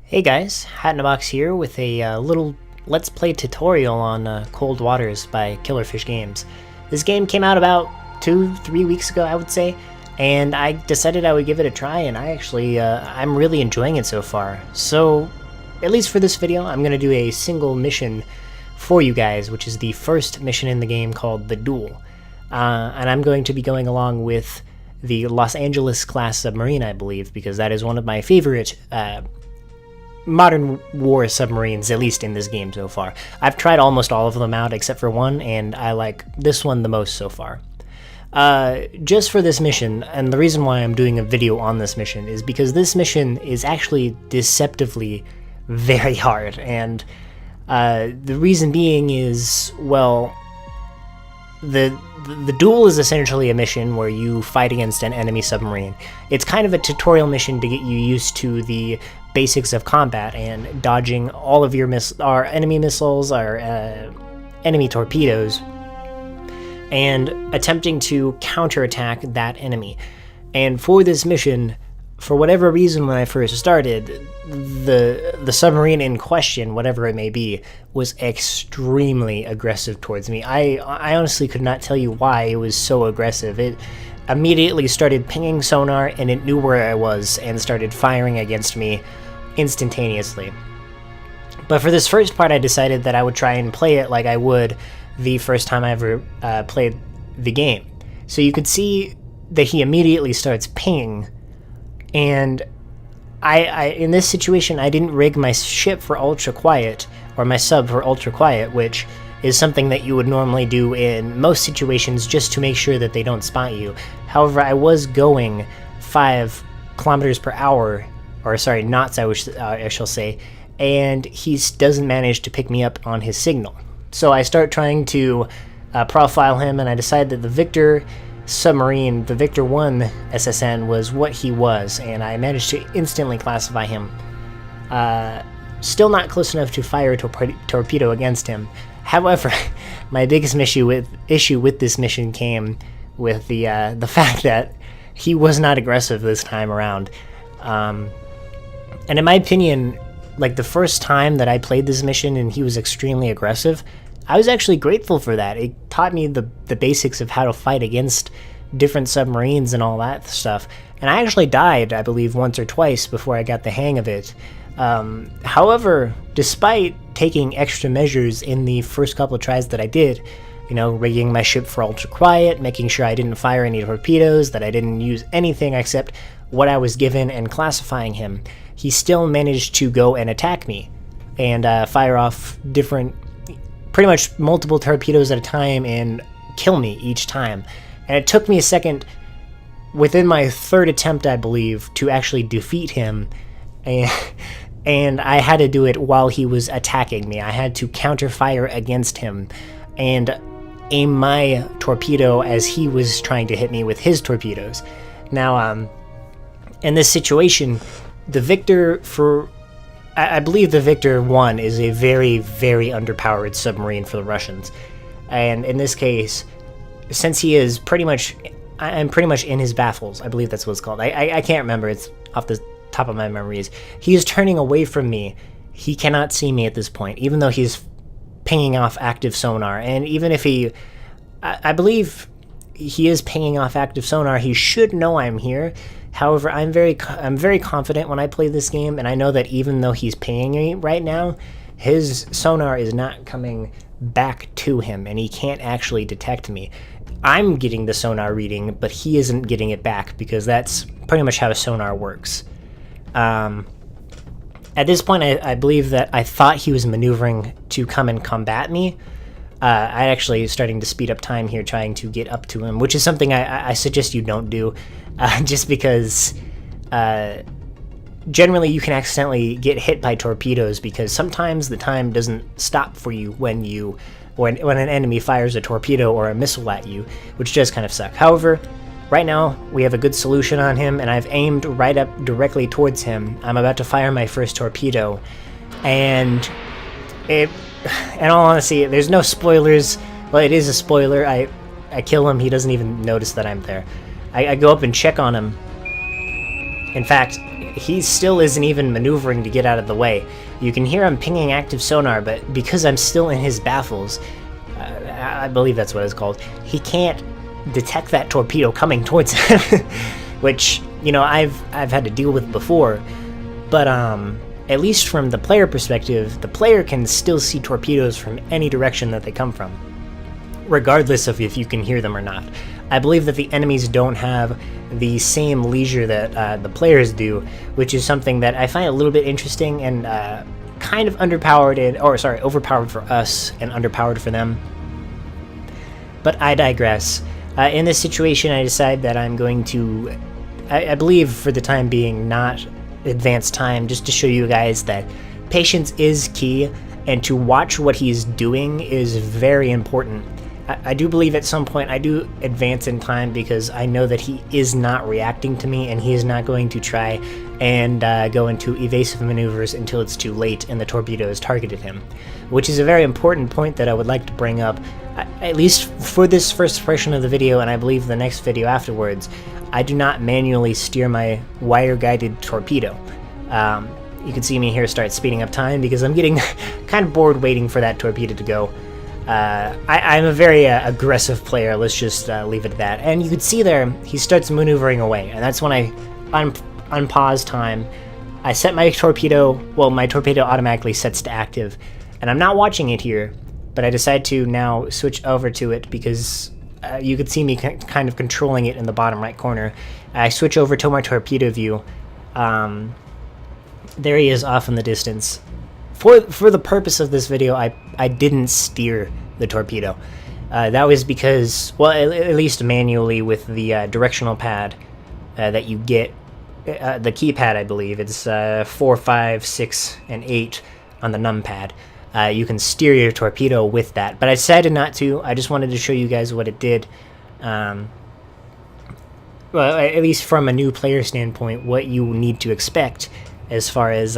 Hey guys, Hat in a Box here with a little Let's Play tutorial on Cold Waters by Killerfish Games. This game came out about 2-3 weeks ago, I would say, and I decided I would give it a try, and I'm really enjoying it so far. So, at least for this video, I'm going to do a single mission for you guys, which is the first mission in the game called the Duel. And I'm going to be going along with the Los Angeles class submarine, I believe, because that is one of my favorite modern war submarines, at least in this game so far. I've tried almost all of them out except for one, and I like this one the most so far. Just for this mission, and the reason why I'm doing a video on this mission is because this mission is actually deceptively very hard, and the reason being is, well, the Duel is essentially a mission where you fight against an enemy submarine. It's kind of a tutorial mission to get you used to the basics of combat and dodging all of your our enemy missiles, our enemy torpedoes, and attempting to counterattack that enemy. And for this mission, for whatever reason, when I first started, the submarine in question, whatever it may be, was extremely aggressive towards me. I honestly could not tell you why it was so aggressive. It immediately started pinging sonar, and it knew where I was and started firing against me instantaneously. But for this first part, I decided that I would try and play it like I would the first time I ever played the game. So you could see that he immediately starts pinging, and I in this situation, I didn't rig my ship for ultra quiet, or my sub for ultra quiet, which is something that you would normally do in most situations just to make sure that they don't spot you. However, I was going 5 kilometers per hour, or sorry, knots I shall say, and he doesn't manage to pick me up on his signal. So I start trying to profile him, and I decide that the Victor submarine, the Victor 1 SSN, was what he was, and I managed to instantly classify him. Still not close enough to fire a torpedo against him. However, my biggest issue with this mission came with the fact that he was not aggressive this time around. And in my opinion, like the first time that I played this mission and he was extremely aggressive, I was actually grateful for that. It taught me the basics of how to fight against different submarines and all that stuff. And I actually died, I believe, once or twice before I got the hang of it. However, despite taking extra measures in the first couple of tries that I did, you know, rigging my ship for ultra quiet, making sure I didn't fire any torpedoes, that I didn't use anything except what I was given, and classifying him, he still managed to go and attack me and fire off pretty much multiple torpedoes at a time and kill me each time. And it took me a second, within my third attempt, I believe, to actually defeat him, and I had to do it while he was attacking me. I had to counter fire against him and aim my torpedo as he was trying to hit me with his torpedoes. Now, in this situation, the Victor I believe the Victor 1 is a very, very underpowered submarine for the Russians. And in this case, since he is I'm pretty much in his baffles, I believe that's what it's called. I can't remember, it's off the top of my memories. He is turning away from me. He cannot see me at this point, even though he's pinging off active sonar. And even if I believe he is pinging off active sonar, he should know I'm here. However, I'm very confident when I play this game, and I know that even though he's pinging me right now, his sonar is not coming back to him, and he can't actually detect me. I'm getting the sonar reading, but he isn't getting it back, because that's pretty much how sonar works. At this point, I believe that I thought he was maneuvering to come and combat me. I actually starting to speed up time here, trying to get up to him, which is something I suggest you don't do, just because generally you can accidentally get hit by torpedoes, because sometimes the time doesn't stop for you when an enemy fires a torpedo or a missile at you, which does kind of suck. However, right now we have a good solution on him, and I've aimed right up directly towards him. I'm about to fire my first torpedo, and in all honesty, there's no spoilers. Well, it is a spoiler. I kill him, he doesn't even notice that I'm there. I go up and check on him. In fact, he still isn't even maneuvering to get out of the way. You can hear him pinging active sonar, but because I'm still in his baffles, I believe that's what it's called, he can't detect that torpedo coming towards him, which, you know, I've had to deal with before. But at least from the player perspective, the player can still see torpedoes from any direction that they come from, regardless of if you can hear them or not. I believe that the enemies don't have the same leisure that the players do, which is something that I find a little bit interesting and kind of overpowered for us and underpowered for them. But I digress. In this situation, I decide that I'm going to, I believe for the time being, not advance time, just to show you guys that patience is key, and to watch what he's doing is very important. I do believe at some point I do advance in time because I know that he is not reacting to me, and he is not going to try and go into evasive maneuvers until it's too late and the torpedo has targeted him, which is a very important point that I would like to bring up, at least for this first portion of the video, and I believe the next video afterwards. I do not manually steer my wire-guided torpedo. You can see me here start speeding up time because I'm getting kind of bored waiting for that torpedo to go. I'm a very aggressive player, let's just leave it at that. And you can see there, he starts maneuvering away, and that's when I unpause time. I set my torpedo, well, my torpedo automatically sets to active, and I'm not watching it here, but I decide to now switch over to it because you could see me kind of controlling it in the bottom right corner. I switch over to my torpedo view. There he is off in the distance. For the purpose of this video, I didn't steer the torpedo. That was because, well, at least manually with the directional pad that you get, the keypad, I believe, it's 4, 5, 6, and 8 on the numpad. You can steer your torpedo with that, but I decided not to. I just wanted to show you guys what it did. Well, at least from a new player standpoint, what you need to expect as far as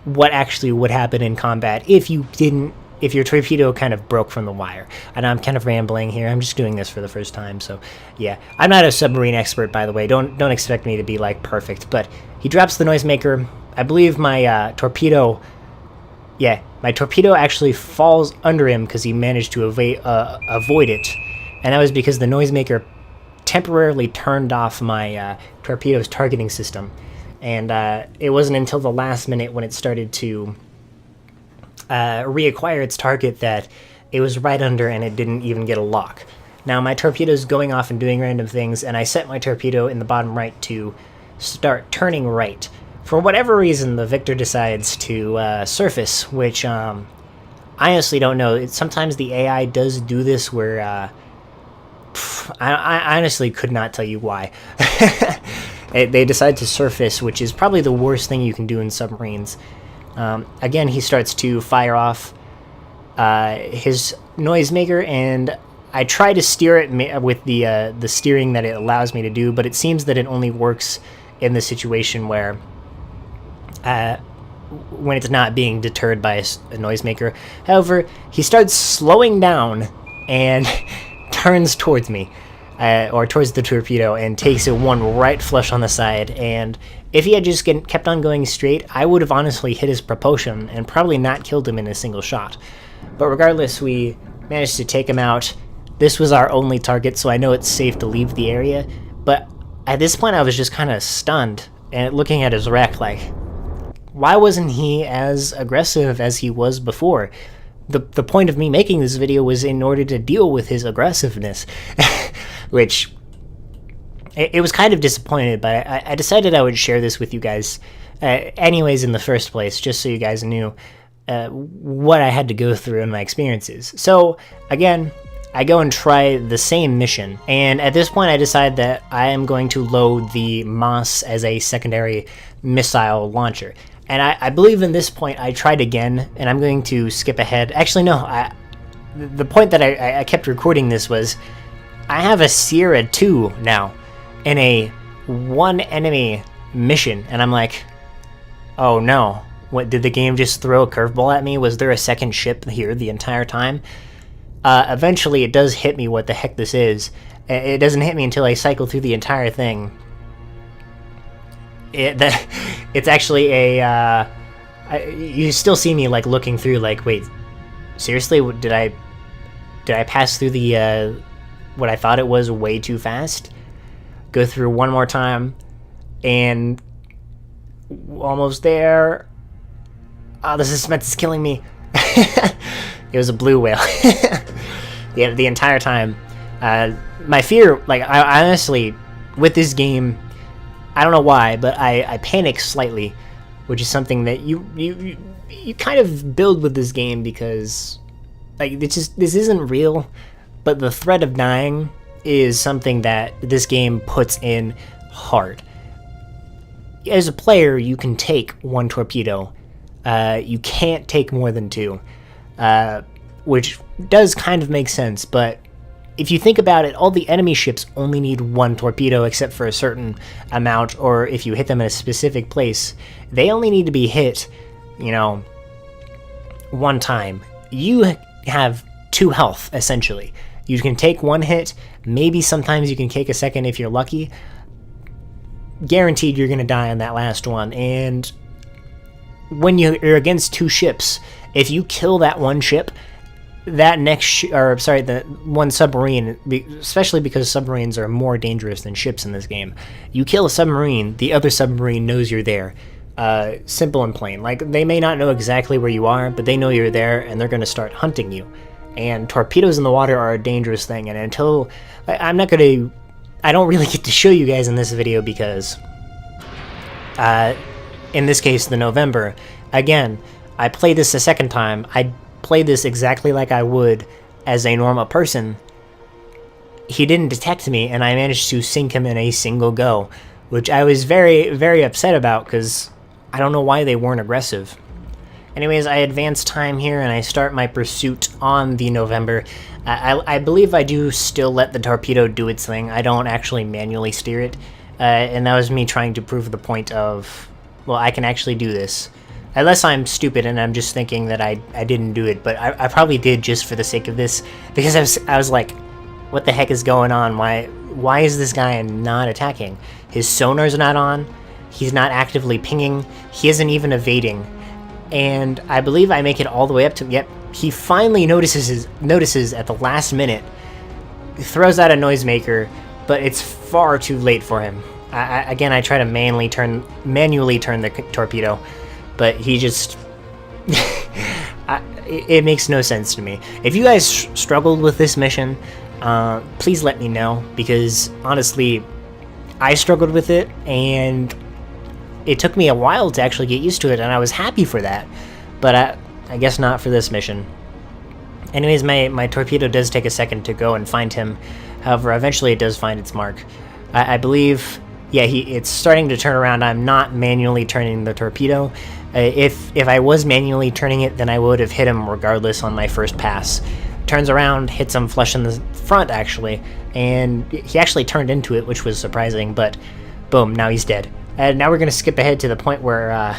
what actually would happen in combat if your torpedo kind of broke from the wire. And I'm kind of rambling here. I'm just doing this for the first time, so yeah. I'm not a submarine expert, by the way. Don't expect me to be like perfect. But he drops the noisemaker. I believe my torpedo. Yeah, my torpedo actually falls under him because he managed to avoid it, and that was because the noisemaker temporarily turned off my torpedo's targeting system. And it wasn't until the last minute when it started to reacquire its target that it was right under and it didn't even get a lock. Now my torpedo's going off and doing random things, and I set my torpedo in the bottom right to start turning right. For whatever reason, the Victor decides to surface, which I honestly don't know. Sometimes the AI does do this where I honestly could not tell you why. They decide to surface, which is probably the worst thing you can do in submarines. Again, he starts to fire off his noisemaker, and I try to steer it with the steering that it allows me to do, but it seems that it only works in the situation where when it's not being deterred by a noisemaker. However, he starts slowing down and turns towards me. Or towards the torpedo, and takes it one right flush on the side. And if he had just kept on going straight, I would have honestly hit his propulsion and probably not killed him in a single shot. But regardless, we managed to take him out. This was our only target, so I know it's safe to leave the area. But at this point, I was just kind of stunned and looking at his wreck like, why wasn't he as aggressive as he was before? The point of me making this video was in order to deal with his aggressiveness, which it was kind of disappointed, but I decided I would share this with you guys anyways in the first place, just so you guys knew what I had to go through in my experiences. So again, I go and try the same mission, and at this point I decide that I am going to load the Moss as a secondary missile launcher. And I believe in this point I tried again, and I'm going to skip ahead. Actually, no, the point that I kept recording this was, I have a Sierra 2 now in a one enemy mission, and I'm like, oh no, what, did the game just throw a curveball at me? Was there a second ship here the entire time? Eventually it does hit me what the heck this is. It doesn't hit me until I cycle through the entire thing. It's actually a. You still see me like looking through, like, wait, seriously, did I pass through the what I thought it was way too fast? Go through one more time, and almost there. Oh, the suspense is killing me. It was a blue whale. Yeah, the entire time. My fear, like, I honestly, with this game, I don't know why, but I panic slightly, which is something that you kind of build with this game, because, like, this isn't real, but the threat of dying is something that this game puts in hard. As a player, you can take one torpedo. You can't take more than two, which does kind of make sense, but if you think about it, all the enemy ships only need one torpedo except for a certain amount, or if you hit them in a specific place, they only need to be hit, you know, one time. You have 2 health, essentially. You can take one hit, maybe sometimes you can take a second if you're lucky. Guaranteed you're going to die on that last one, and when you're against 2 ships, if you kill that one ship, that the one submarine, especially because submarines are more dangerous than ships in this game, you kill a submarine, the other submarine knows you're there. Simple and plain. Like, they may not know exactly where you are, but they know you're there, and they're going to start hunting you. And torpedoes in the water are a dangerous thing, and until... I don't really get to show you guys in this video because... in this case, the November, again, I played this a second time. I played this exactly like I would as a normal person. He didn't detect me, and I managed to sink him in a single go, which I was very, very upset about, because I don't know why they weren't aggressive. Anyways, I advance time here, and I start my pursuit on the November. I believe I do still let the torpedo do its thing. I don't actually manually steer it, and that was me trying to prove the point of, well, I can actually do this. Unless I'm stupid and I'm just thinking that I didn't do it, but I probably did just for the sake of this, because I was like, what the heck is going on? Why is this guy not attacking? His sonar's not on, he's not actively pinging, he isn't even evading, and I believe I make it all the way up to, yep, he finally notices at the last minute, throws out a noisemaker, but it's far too late for him. Again, I try to manually turn the torpedo, but he just... it makes no sense to me. If you guys struggled with this mission, please let me know, because honestly, I struggled with it, and it took me a while to actually get used to it, and I was happy for that, but I guess not for this mission. Anyways, my torpedo does take a second to go and find him. However, eventually it does find its mark. I believe... yeah, it's starting to turn around. I'm not manually turning the torpedo. If I was manually turning it, then I would have hit him regardless on my first pass. Turns around, hits him flush in the front, actually, and he actually turned into it, which was surprising, but boom, now he's dead. And now we're going to skip ahead to the point where,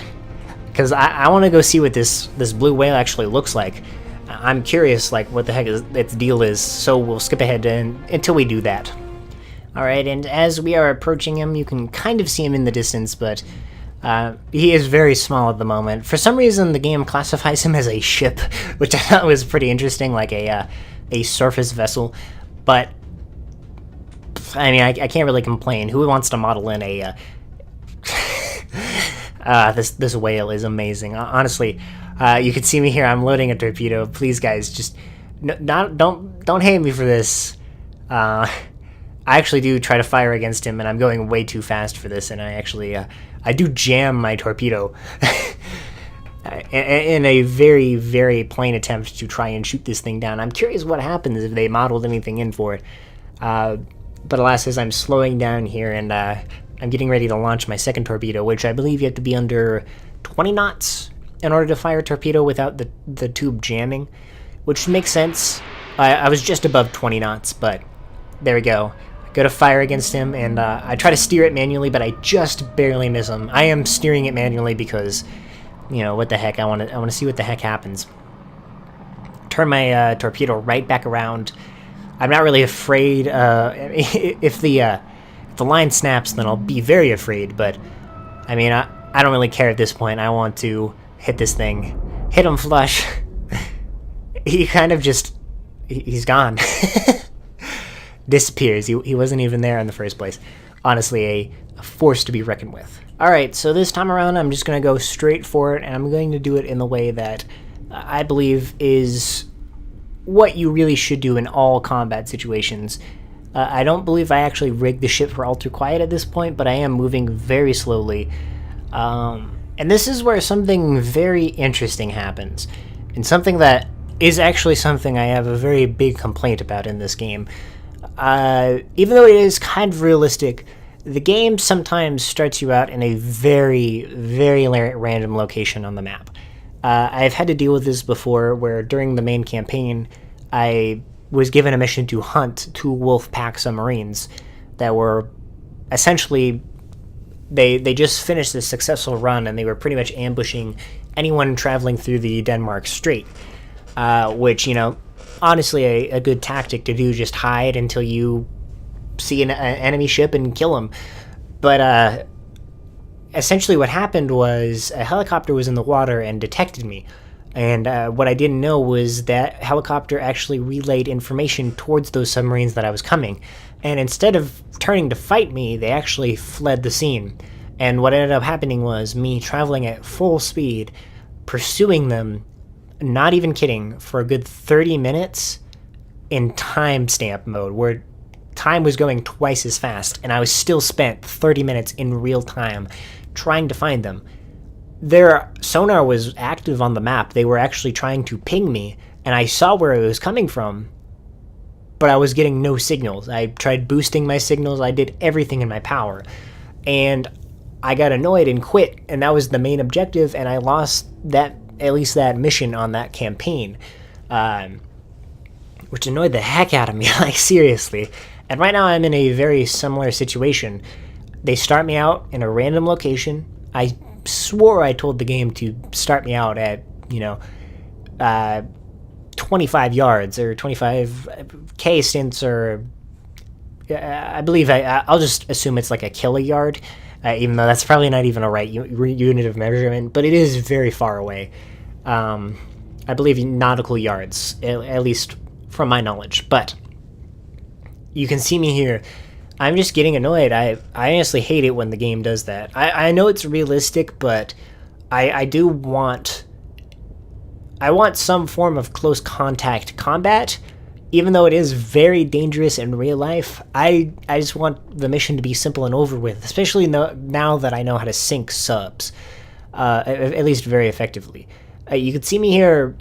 because I want to go see what this blue whale actually looks like. I'm curious, like, what the heck its deal is, so we'll skip ahead until we do that. Alright, and as we are approaching him, you can kind of see him in the distance, but he is very small at the moment. For some reason, the game classifies him as a ship, which I thought was pretty interesting, like a surface vessel. But, I mean, I can't really complain. Who wants to model in a... this whale is amazing. Honestly, you can see me here. I'm loading a torpedo. Please, guys, just don't hate me for this. I actually do try to fire against him, and I'm going way too fast for this, and I actually, I do jam my torpedo in a very, very plain attempt to try and shoot this thing down. I'm curious what happens if they modeled anything in for it. But alas, as I'm slowing down here, and I'm getting ready to launch my second torpedo, which I believe you have to be under 20 knots in order to fire a torpedo without the tube jamming, which makes sense. I was just above 20 knots, but there we go. Go to fire against him, and I try to steer it manually, but I just barely miss him. I am steering it manually because, you know, what the heck, I want to see what the heck happens. Turn my torpedo right back around. I'm not really afraid. If the line snaps, then I'll be very afraid, but I mean, I don't really care at this point. I want to hit this thing. Hit him flush. He kind of just... He's gone. Disappears. He wasn't even there in the first place. Honestly, a force to be reckoned with. Alright, so this time around I'm just going to go straight for it, and I'm going to do it in the way that I believe is what you really should do in all combat situations. I don't believe I actually rigged the ship for ultra quiet at this point, but I am moving very slowly. And this is where something very interesting happens, and something that is actually something I have a very big complaint about in this game. Even though it is kind of realistic, the game sometimes starts you out in a very, very random location on the map. I've had to deal with this before, where during the main campaign, I was given a mission to hunt 2 wolf pack submarines that were essentially... They just finished this successful run, and they were pretty much ambushing anyone traveling through the Denmark Strait, which, you know, honestly a good tactic to do, just hide until you see an enemy ship and kill them. But essentially what happened was a helicopter was in the water and detected me, and what I didn't know was that helicopter actually relayed information towards those submarines that I was coming, and instead of turning to fight me, they actually fled the scene. And what ended up happening was me traveling at full speed, pursuing them, not even kidding, for a good 30 minutes in timestamp mode, where time was going twice as fast, and I was still spent 30 minutes in real time trying to find them. Their sonar was active on the map. They were actually trying to ping me, and I saw where it was coming from, but I was getting no signals. I tried boosting my signals. I did everything in my power, and I got annoyed and quit, and that was the main objective, and I lost that, at least that mission on that campaign, which annoyed the heck out of me, like seriously. And right now I'm in a very similar situation. They start me out in a random location. I swore I told the game to start me out at, 25 yards or 25k stints, or I believe I'll just assume it's like a kill a yard, even though that's probably not even a right unit of measurement, but it is very far away. I believe nautical yards, at least from my knowledge. But you can see me here. I'm just getting annoyed. I honestly hate it when the game does that. I know it's realistic, but I do want... I want some form of close contact combat, even though it is very dangerous in real life. I just want the mission to be simple and over with, especially now that I know how to sync subs, at least very effectively. You can see me here.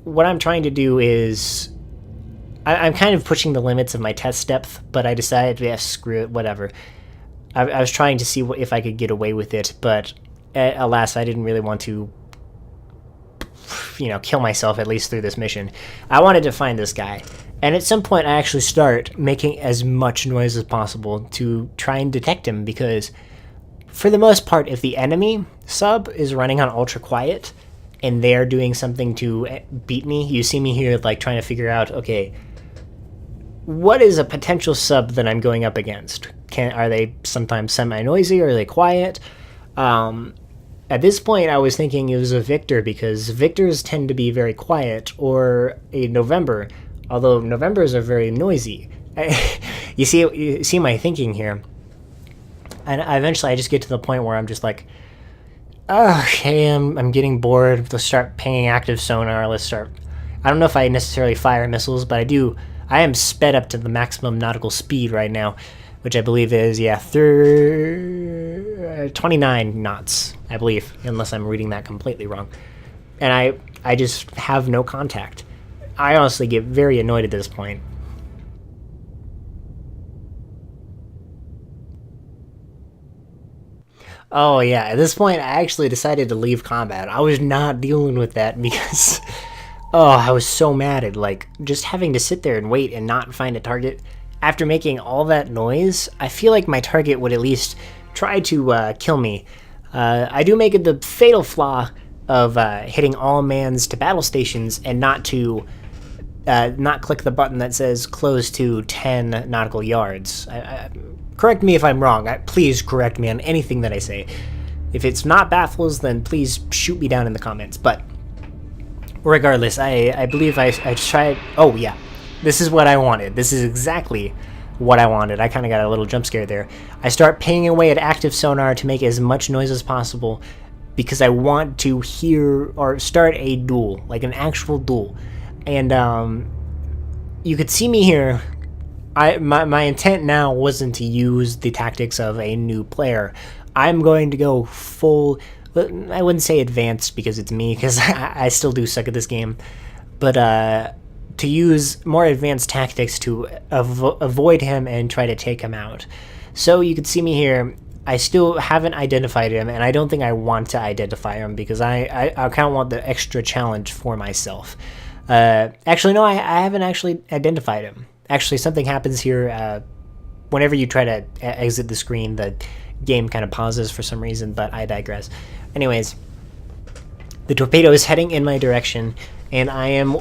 What I'm trying to do is... I'm kind of pushing the limits of my test depth, but I decided, yeah, screw it, whatever. I was trying to see if I could get away with it, but alas, I didn't really want to, kill myself, at least through this mission. I wanted to find this guy, and at some point I actually start making as much noise as possible to try and detect him, because for the most part, if the enemy sub is running on ultra quiet and they're doing something to beat me, you see me here like trying to figure out, okay, what is a potential sub that I'm going up against? Are they sometimes semi-noisy, or are they quiet? At this point, I was thinking it was a Victor, because Victors tend to be very quiet, or a November, although Novembers are very noisy. You see my thinking here. And eventually I just get to the point where I'm just like, okay, I'm getting bored. Let's start pinging active sonar. Let's start... I don't know if I necessarily fire missiles, but I am sped up to the maximum nautical speed right now, which I believe is, 29 knots, I believe, unless I'm reading that completely wrong. And I just have no contact. I honestly get very annoyed at this point. Oh yeah, at this point I actually decided to leave combat. I was not dealing with that because... Oh, I was so mad at, just having to sit there and wait and not find a target. After making all that noise, I feel like my target would at least try to kill me. I do make it the fatal flaw of hitting all mans to battle stations and not click the button that says close to 10 nautical yards. Correct me if I'm wrong. Please correct me on anything that I say. If it's not baffles, then please shoot me down in the comments. But regardless, I believe I tried... Oh, yeah. This is what I wanted. This is exactly what I wanted. I kind of got a little jump scare there. I start pinging away at active sonar to make as much noise as possible because I want to hear or start a duel, like an actual duel. And you could see me here. My intent now wasn't to use the tactics of a new player. I'm going to go full... I wouldn't say advanced because it's me, because I still do suck at this game. But to use more advanced tactics to avoid him and try to take him out. So you can see me here. I still haven't identified him, and I don't think I want to identify him because I kind of want the extra challenge for myself. Actually, no, I haven't actually identified him. Actually, something happens here. Whenever you try to exit the screen, the game kind of pauses for some reason, but I digress. Anyways, the torpedo is heading in my direction, and I am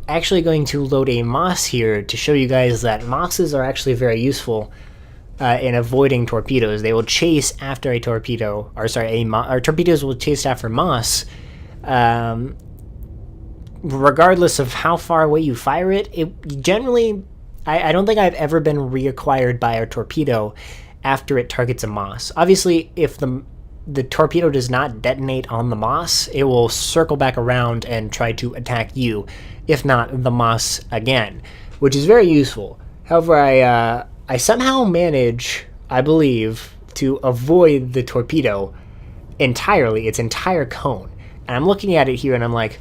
actually going to load a moss here to show you guys that mosses are actually very useful in avoiding torpedoes. They will chase after a torpedo, or sorry, or torpedoes will chase after moss. Regardless of how far away you fire it, generally, I don't think I've ever been reacquired by a torpedo after it targets a moss. Obviously, if the torpedo does not detonate on the moss, it will circle back around and try to attack you, if not the moss again, which is very useful. However, I somehow manage, I believe, to avoid the torpedo entirely, its entire cone. And I'm looking at it here and I'm like,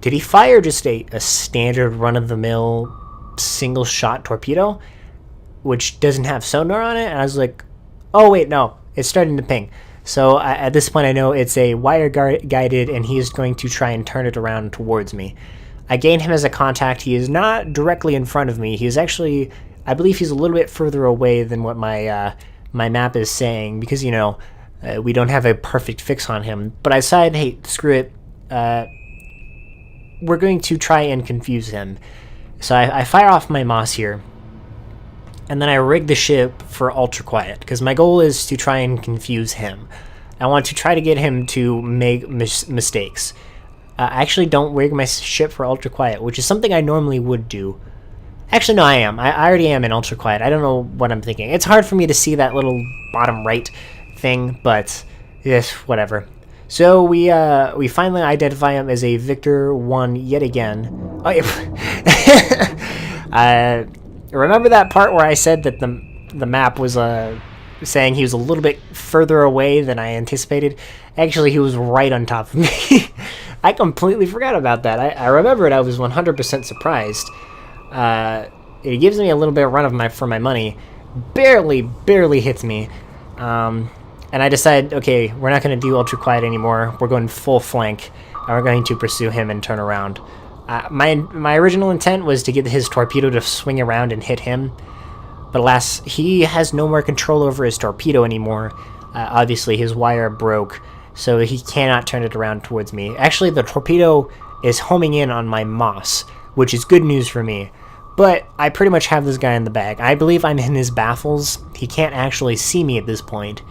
did he fire just a standard run-of-the-mill single-shot torpedo, which doesn't have sonar on it? And I was like, oh wait, no, it's starting to ping. So at this point I know it's a wire-guided, and he's going to try and turn it around towards me. I gained him as a contact. He is not directly in front of me. He's actually, I believe he's a little bit further away than what my map is saying, because, you know, we don't have a perfect fix on him. But I decided, hey, screw it. We're going to try and confuse him. So I fire off my moss here, and then I rig the ship for ultra quiet, because my goal is to try and confuse him. I want to try to get him to make mistakes. I actually don't rig my ship for ultra quiet, which is something I normally would do. Actually, no, I am. I already am in ultra quiet. I don't know what I'm thinking. It's hard for me to see that little bottom right thing, but yes, whatever. So we finally identify him as a Victor 1 yet again. Oh, yeah. Remember that part where I said that the map was saying he was a little bit further away than I anticipated? Actually, he was right on top of me. I completely forgot about that. I remembered. I was 100% surprised. It gives me a little bit of run for my money. Barely hits me. And I decided, okay, we're not going to do ultra quiet anymore. We're going full flank, and we're going to pursue him and turn around. My original intent was to get his torpedo to swing around and hit him, but alas, he has no more control over his torpedo anymore. Obviously, his wire broke, so he cannot turn it around towards me. Actually, the torpedo is homing in on my moss, which is good news for me. But I pretty much have this guy in the bag. I believe I'm in his baffles. He can't actually see me at this point.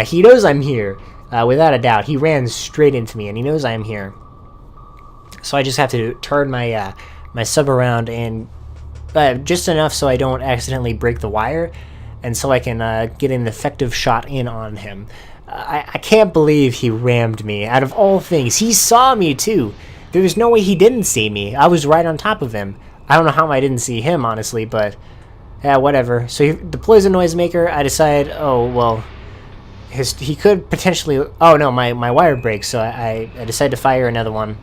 He knows I'm here, without a doubt. He ran straight into me, and he knows I'm here. So I just have to turn my my sub around, and just enough so I don't accidentally break the wire, and so I can get an effective shot in on him. I can't believe he rammed me. Out of all things, he saw me too. There was no way he didn't see me. I was right on top of him. I don't know how I didn't see him, honestly, but yeah, whatever. So he deploys a noisemaker. I decide, oh, well, he could potentially... Oh, no, my wire breaks, so I decide to fire another one.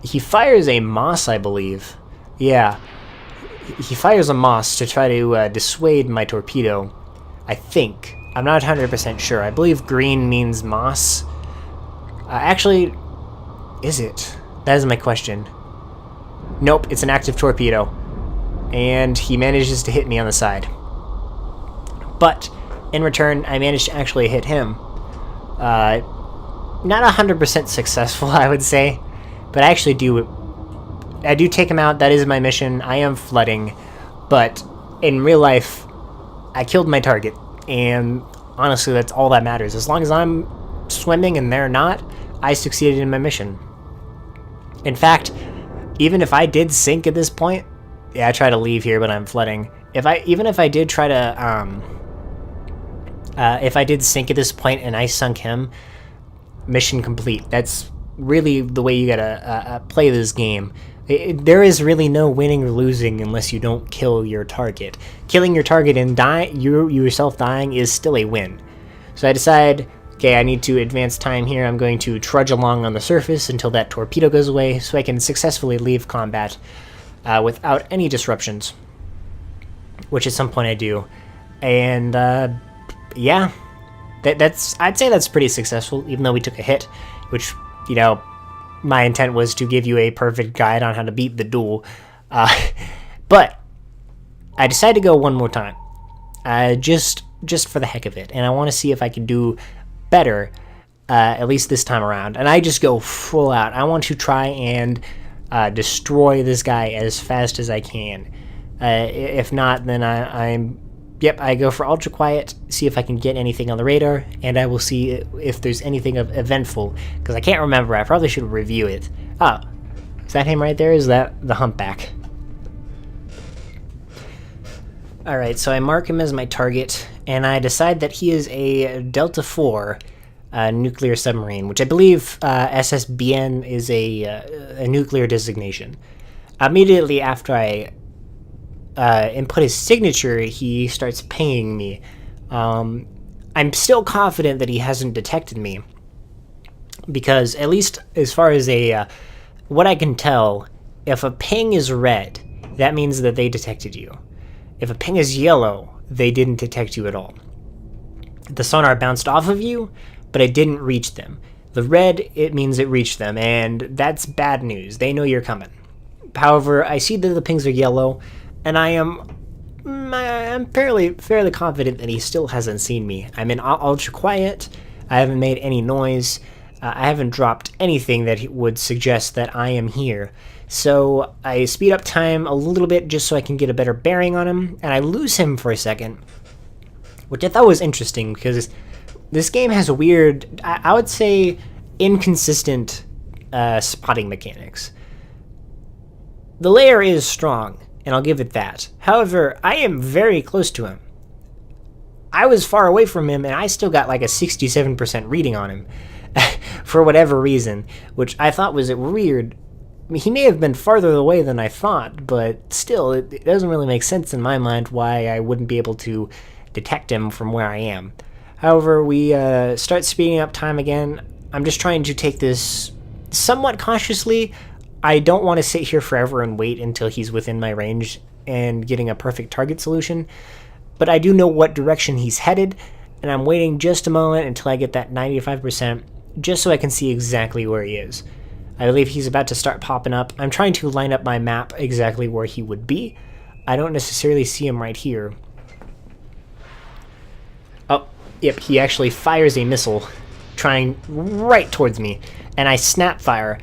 He fires a moss, I believe. Yeah. He fires a moss to try to dissuade my torpedo, I think. I'm not 100% sure. I believe green means moss. Actually, is it? That is my question. Nope, it's an active torpedo. And he manages to hit me on the side. But in return, I managed to actually hit him. Not 100% successful, I would say. But I actually I do take him out. That is my mission. I am flooding. But in real life, I killed my target. And honestly, that's all that matters. As long as I'm swimming and they're not, I succeeded in my mission. In fact, even if I did sink at this point, yeah, I try to leave here, but I'm flooding. Even if I did try to, if I did sink at this point and I sunk him, mission complete. That's really the way you gotta play this game. There is really no winning or losing unless you don't kill your target. Killing your target and you yourself dying is still a win. So I decide, okay, I need to advance time here. I'm going to trudge along on the surface until that torpedo goes away so I can successfully leave combat without any disruptions, which at some point I do. And yeah, I'd say that's pretty successful, even though we took a hit, which, you know, my intent was to give you a perfect guide on how to beat the duel. But I decided to go one more time, just for the heck of it, and I want to see if I can do better, at least this time around. And I just go full out. I want to try and destroy this guy as fast as I can. If not, then I go for ultra quiet, see if I can get anything on the radar, and I will see if there's anything of eventful, because I can't remember. I probably should review it. Oh, is that him right there? Is that the humpback? Alright, so I mark him as my target, and I decide that he is a Delta IV nuclear submarine, which I believe SSBN is a nuclear designation. Immediately after I input his signature, he starts pinging me. I'm still confident that he hasn't detected me, because at least as far as what I can tell, if a ping is red, that means that they detected you. If a ping is yellow, they didn't detect you at all. The sonar bounced off of you, but it didn't reach them. The red, it means it reached them, and that's bad news. They know you're coming. However, I see that the pings are yellow, and I'm fairly confident that he still hasn't seen me. I'm in ultra quiet. I haven't made any noise. I haven't dropped anything that would suggest that I am here. So I speed up time a little bit just so I can get a better bearing on him, and I lose him for a second, which I thought was interesting because this game has a weird, I would say, inconsistent spotting mechanics. The layer is strong, and I'll give it that. However, I am very close to him. I was far away from him, and I still got like a 67% reading on him for whatever reason, which I thought was weird. I mean, he may have been farther away than I thought, but still, it doesn't really make sense in my mind why I wouldn't be able to detect him from where I am. However, we start speeding up time again. I'm just trying to take this somewhat cautiously. I don't want to sit here forever and wait until he's within my range and getting a perfect target solution, but I do know what direction he's headed, and I'm waiting just a moment until I get that 95%, just so I can see exactly where he is. I believe he's about to start popping up. I'm trying to line up my map exactly where he would be. I don't necessarily see him right here. Oh, yep, he actually fires a missile trying right towards me, and I snap fire.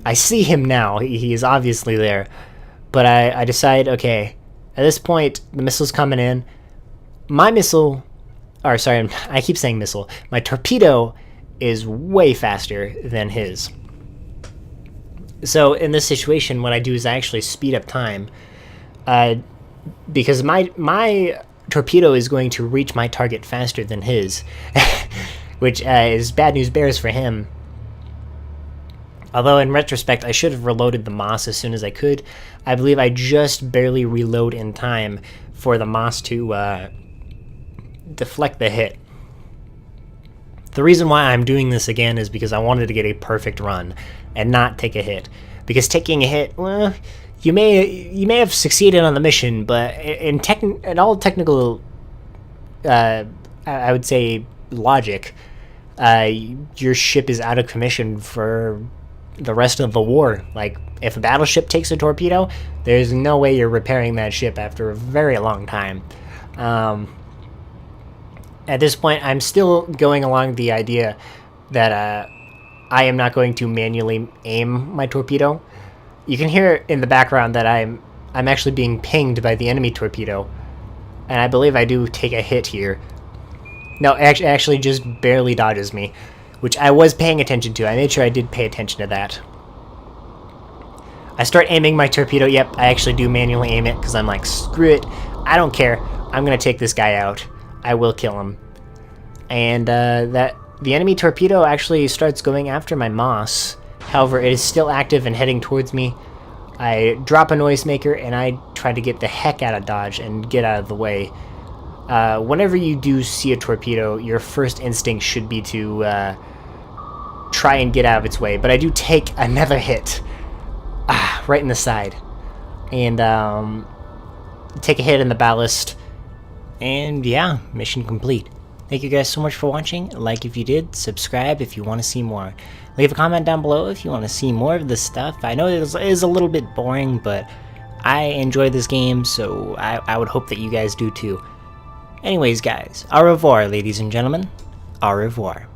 I see him now. He is obviously there. But I decide, okay, at this point, the missile's coming in. My missile, or sorry, I keep saying missile. My torpedo is way faster than his. So in this situation, what I do is I actually speed up time, because my torpedo is going to reach my target faster than his, which is bad news bears for him. Although in retrospect, I should have reloaded the Moss as soon as I could. I believe I just barely reload in time for the Moss to deflect the hit. The reason why I'm doing this again is because I wanted to get a perfect run and not take a hit. Because taking a hit, well, you may have succeeded on the mission, but in all technical, I would say logic, your ship is out of commission for the rest of the war. Like, if a battleship takes a torpedo, there's no way you're repairing that ship after a very long time. At this point, I'm still going along the idea that I am not going to manually aim my torpedo. You can hear in the background that I'm actually being pinged by the enemy torpedo, and I believe I do take a hit here. No, actually just barely dodges me, which I was paying attention to. I made sure I did pay attention to that. I start aiming my torpedo. Yep, I actually do manually aim it because I'm like, screw it. I don't care. I'm going to take this guy out. I will kill him. And the enemy torpedo actually starts going after my Moss. However, it is still active and heading towards me. I drop a noisemaker and I try to get the heck out of dodge and get out of the way. Whenever you do see a torpedo, your first instinct should be to try and get out of its way. But I do take another hit. Right in the side. And take a hit in the ballast. And yeah, mission complete. Thank you guys so much for watching. Like if you did, subscribe if you want to see more. Leave a comment down below if you want to see more of this stuff. I know it is a little bit boring, but I enjoy this game, so I would hope that you guys do too. Anyways guys, au revoir ladies and gentlemen. Au revoir.